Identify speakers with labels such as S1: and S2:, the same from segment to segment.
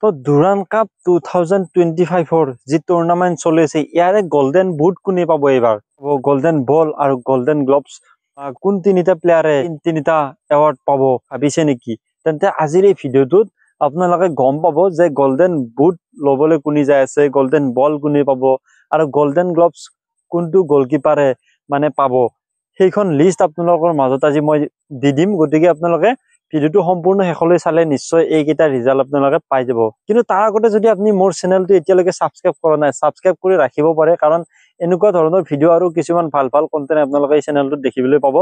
S1: তো ডুৰান কাপ 2025 যি টুৰ্ণামেণ্ট চলি আছে ইয়াৰে গোল্ডেন বুট কোনে পাব এইবাৰ গোল্ডেন বল আৰু গোল্ডেন গ্লভছ কোন তিনিটা প্লেয়াৰে তিনিটা এৱাৰ্ড পাব ভাবিছে নেকি তেন্তে আজিৰ এই ভিডিঅ'টোত আপোনালোকে গম পাব যে গোল্ডেন বুট ল'বলৈ কোনে যাই আছে গোল্ডেন বল কোনে পাব আৰু গোল্ডেন গ্লভছ কোনটো গলকিপাৰে মানে পাব সেইখন লিষ্ট আপোনালোকৰ মাজত আজি মই দি দিম গতিকে আপোনালোকে ভিডিওটো সম্পূৰ্ণ শেষলৈ চালে নিশ্চয় এইকেইটা ৰিজাল্ট আপোনালোকে পাই যাব কিন্তু তাৰ আগতে যদি আপুনি মোৰ চেনেলটো এতিয়ালৈকে সাবস্ক্ৰাইব কৰা নাই সাবস্ক্ৰাইব কৰি ৰাখিব পাৰে কাৰণ এনেকুৱা ধৰণৰ ভিডিও আৰু কিছুমান ভাল ভাল কন্টেন্ট আপোনালোকে এই চেনেলটোত দেখিবলৈ পাব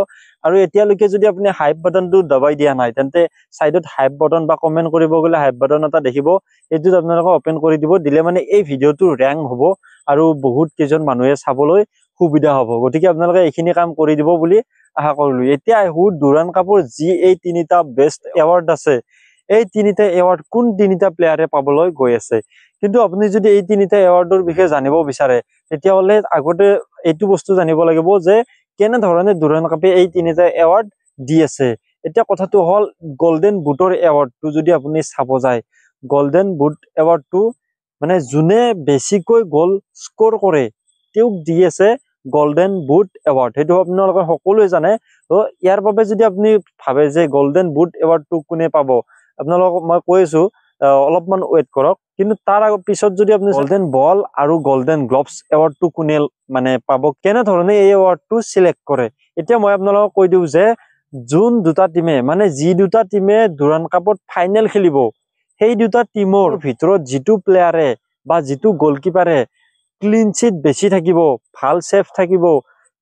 S1: আৰু এতিয়ালৈকে যদি আপুনি হাইপ বাটনটো দবাই দিয়া নাই তেন্তে সাইডত হাইপ বাটন বা কমেন্ট কৰিব গলে হাইপ বাটন এটা দেখিব এইটোত আপোনালোকে ওপেন কৰি দিব দিলে মানে এই ভিডিওটো ৰেংক হ'ব আৰু বহুত কেজন মানুহে চাবলৈ সুবিধা হ'ব গতিকে আপোনালোকে এইখিনি কাম কৰি দিব বুলি আশা কৰিলো এতিয়া আহু ডুৰান কাপৰ যি এই তিনিটা বেষ্ট এৱাৰ্ড আছে এই তিনিটা এৱাৰ্ড কোন তিনিটা প্লেয়াৰে পাবলৈ গৈ আছে কিন্তু আপুনি যদি এই তিনিটা এৱাৰ্ডৰ বিষয়ে জানিব বিচাৰে তেতিয়াহলে আগতে এইটো বস্তু জানিব লাগিব যে কেনে ধৰণে ডুৰান কাপে এই তিনিটা এৱাৰ্ড দি আছে এতিয়া কথাটো হল গোল্ডেন বুটৰ এৱাৰ্ডটো যদি আপুনি চাব যায় গোল্ডেন বুট এৱাৰ্ডটো মানে যোনে বেছিকৈ গোল স্কোৰ কৰে তেওঁক দি আছে গোল্ডেন বুট এৱাৰ্ড সেইটো আপোনালোকে সকলোৱে জানে তো ইয়াৰ বাবে যদি আপুনি ভাবে যে গোল্ডেন বুট এৱাৰ্ডটো কোনে পাব আপোনালোকক মই কৈছো অলপমান ওয়েট কৰক কিন্তু তাৰ পিছত যদি আপুনি গোল্ডেন বল আৰু গোল্ডেন গ্লভছ এৱাৰ্ডটো কোনে মানে পাব কেনে ধৰণে এই এৱাৰ্ডটো সিলেক্ট কৰে এতিয়া মই আপোনালোকক কৈ দিও যে যোন দুটা টিমে মানে যি দুটা টিমে ডুৰান কাপত ফাইনেল খেলিব সেই দুটা টিমৰ ভিতৰত যিটো প্লেয়াৰে বা যিটো গোলকিপাৰে ক্লিন চিট বেছি থাকিব ভাল সেফ থাকিব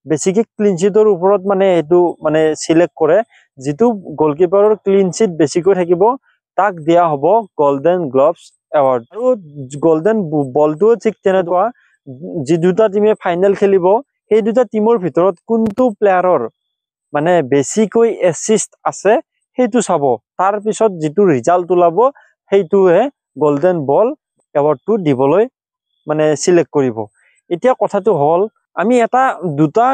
S1: বেছিকে ক্লিন চিটৰ ওপৰত মানে এটো মানে সিলেক্ট কৰে যিটো গোলকিপাৰৰ ক্লিন চিট বেছিকৈ থাকিব তাক দিয়া হ'ব গোল্ডেন গ্লভছ এৱাৰ্ড আৰু গোল্ডেন বলটো ঠিক তেনেকুৱা যি দুটা টিমে ফাইনেল খেলিব সেই দুটা টিমৰ ভিতৰত কোনটো প্লেয়াৰৰ মানে বেছিকৈ এসিস্ট আছে সেইটো চাব তাৰ পিছত যিটো ৰিজাল্ট ওলাব সেইটোহে গোল্ডেন বল এৱাৰ্ডটো দিবলৈ মানে সিলেক্ট কৰিব এতিয়া কথাটো হল আমি এটা দুটা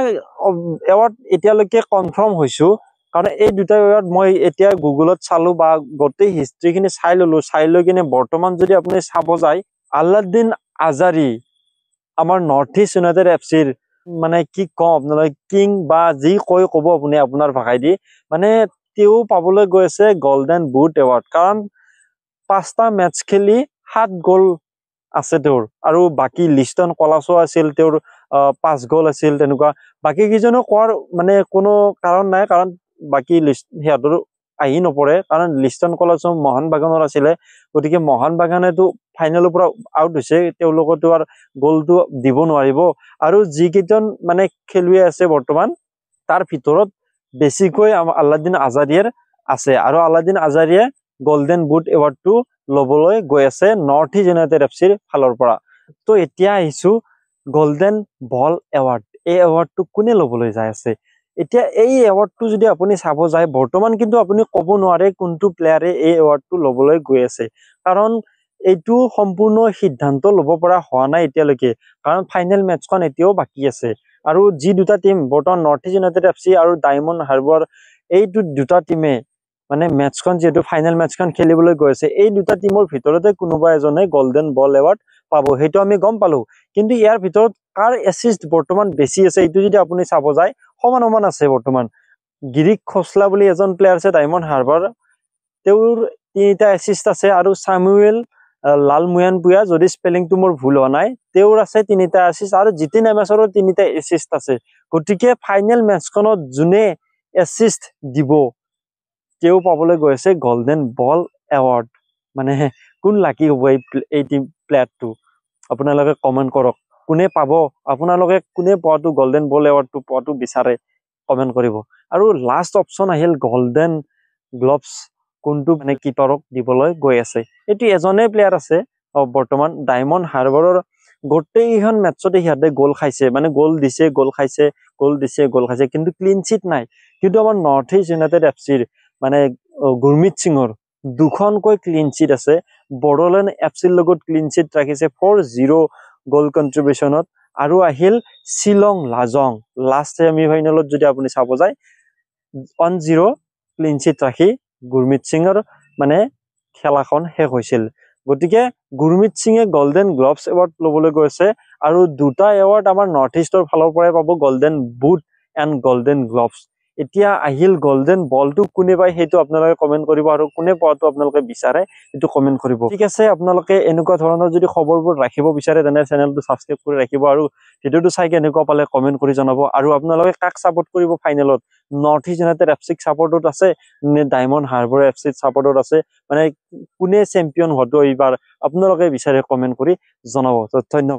S1: এৱাৰ্ড এতিয়ালৈকে কনফাৰ্ম হৈছো কাৰণ এই দুটা এৱাৰ্ড মই এতিয়া গুগলত চালো বা গোটেই হিষ্ট্ৰীখিনি চাই ললো চাই লৈ কিনে বৰ্তমান যদি আপুনি চাব যায় আলাউদ্দিন আজাৰী আমাৰ নৰ্থ ইষ্ট ইউনাইটেড এফচিৰ মানে কি কম আপোনালোকে কিং বা যি কয় ক'ব আপুনি আপোনাৰ ভাষাই দি মানে তেওঁ পাবলৈ গৈ আছে গোল্ডেন বুট এৱাৰ্ড কাৰণ 5টা মেচ খেলি 7 গল আছে তেওঁৰ আৰু বাকি লিষ্টন কলাসো আছিল তেওঁৰ 5 গল আছিল তেনেকুৱা বাকি কিজনো কোৱাৰ মানে কোনো কাৰণ নাই কাৰণ বাকি লিষ্ট হেতৰ আহি নপৰে কাৰণ লিষ্টন কলাসো মহান বাগানৰ আছিল গতিকে মহান বাগানেটো ফাইনেলৰ পৰা আউট হৈছে তেওঁলোকতো আৰু গোলটো দিব নোৱাৰিব আৰু যি কিজন মানে খেলুৱৈ আছে বৰ্তমান তাৰ ভিতৰত বেছিকৈ আলাউদ্দিন আজাৰীৰ আছে আৰু আলাউদ্দিন আজাৰীয়ে গোল্ডেন বুট এৱাৰ্ডটো লবলৈ গৈ আছে নৰ্থ ইষ্ট ইউনাইটেড এফচিৰ ফালৰ পৰা তো এতিয়া আহিছো গোল্ডেন বল এৱাৰ্ড এই এৱাৰ্ডটো কোনে লবলৈ যায় আছে এতিয়া এই এৱাৰ্ডটো যদি আপুনি চাব যায় বৰ্তমান কিন্তু আপুনি ক'ব নোৱাৰে কোনটো প্লেয়াৰে এই এৱাৰ্ডটো লবলৈ গৈ আছে কাৰণ এইটো সম্পূৰ্ণ সিদ্ধান্ত লব পৰা হোৱা নাই এতিয়ালৈকে কাৰণ ফাইনেল মেচখন এতিয়াও বাকি আছে আৰু যি দুটা টিম বৰ্তমান নৰ্থ ইষ্ট ইউনাইটেড এফচি আৰু ডায়মণ্ড হাৰ্বাৰ এই দুটা টিমে মানে মেচখন যেটো ফাইনেল মেচখন খেলিবলৈ গৈ আছে এই দুটা টিমৰ ভিতৰতে কোনোবা এজনে গোল্ডেন বল এৱাৰ্ড পাব হেতু আমি গম পালো কিন্তু ইয়াৰ ভিতৰত কাৰ এসিস্ট বৰ্তমান বেছি আছে এইটো যদি আপুনি চাব যায় সমান সমান আছে বৰ্তমান গিৰিক খসলা বুলি এজন প্লেয়াৰ আছে ডায়মণ্ড হাৰ্বাৰ তেওঁৰ 3টা এসিস্ট আছে আৰু সামুৱেল লালমুয়ানপুয়া যদি স্পেলিংটো মোৰ ভুল হোৱা নাই তেওঁৰ আছে 3টা এসিস্ট আৰু জিতিন এমএছৰ 3টা এসিস্ট আছে গতিকে ফাইনেল মেচখনত যোনে এসিস্ট দিব তেওঁ পাবলৈ গৈ আছে গোল্ডেন বল এৱাৰ্ড মানে কোন লাকি হ'ব এই টিম প্লেয়াৰটো আপোনালোকে কমেন্ট কৰক কোনে পাব আপোনালোকে কোনে পোৱাটো গোল্ডেন বল এৱাৰ্ডটো পোৱাটো বিচাৰে কমেন্ট কৰিব আৰু লাষ্ট অপচন আহিল গোল্ডেন গ্লভছ কোনটো মানে কিপাৰক দিবলৈ গৈ আছে এটি এজনে প্লেয়াৰ আছে বৰ্তমান ডায়মণ্ড হাৰ্বাৰৰ গোটেইখন মেচতে হিয়াতে গোল খাইছে মানে গোল দিছে গোল খাইছে গোল দিছে গোল খাইছে কিন্তু ক্লিন চিট নাই কিন্তু আমাৰ নৰ্থ ইষ্ট ইউনাইটেড এফচিৰ মানে গুৰমিত সিঙৰ দুখনকৈ ক্লিন চিট আছে বড়োলেণ্ড এফচিৰ লগত ক্লিন চিট ৰাখিছে 4-0 গোল কন্ট্ৰিবিউশনত আৰু আহিল শিলং লাজং লাষ্ট সেমি ফাইনেলত যদি আপুনি চাব যায় 1-0 ক্লিন চিট ৰাখি গুৰমিত সিঙৰ মানে খেলাখন শেষ হৈছিল গতিকে গুৰমিত সিঙে গোল্ডেন গ্লভছ এৱাৰ্ড ল'বলৈ গৈছে আৰু দুটা এৱাৰ্ড আমাৰ নৰ্থ ইষ্টৰ ফালৰ পৰাই পাব, golden boot and golden gloves. এতিয়া আহিল গোল্ডেন বলটো কোনে পায় সেইটো আপোনালোকে কমেন্ট কৰিব, আৰু কোনে পোৱাটো আপোনালোকে বিচাৰে সেইটো কমেন্ট কৰিব। ঠিক আছে, আপোনালোকে এনেকুৱা ধৰণৰ যদি খবৰবোৰ ৰাখিব বিচাৰে তেনে চেনেলটো ছাবস্ক্ৰাইব কৰি ৰাখিব, আৰু ভিডিঅ'টো চাই কেনেকুৱা পালে কমেন্ট কৰি জনাব। আৰু আপোনালোকে কাক ছাপোৰ্ট কৰিব ফাইনেলত, নৰ্থ ইষ্ট ইউনাইটেড এফচিক ছাপোৰ্টত আছে নে ডায়মণ্ড হাৰ্বৰ এফচিত ছাপোৰ্টত আছে, মানে কোনে চেম্পিয়ন হোৱাটো এইবাৰ আপোনালোকে বিচাৰে কমেন্ট কৰি জনাব। ধন্যবাদ।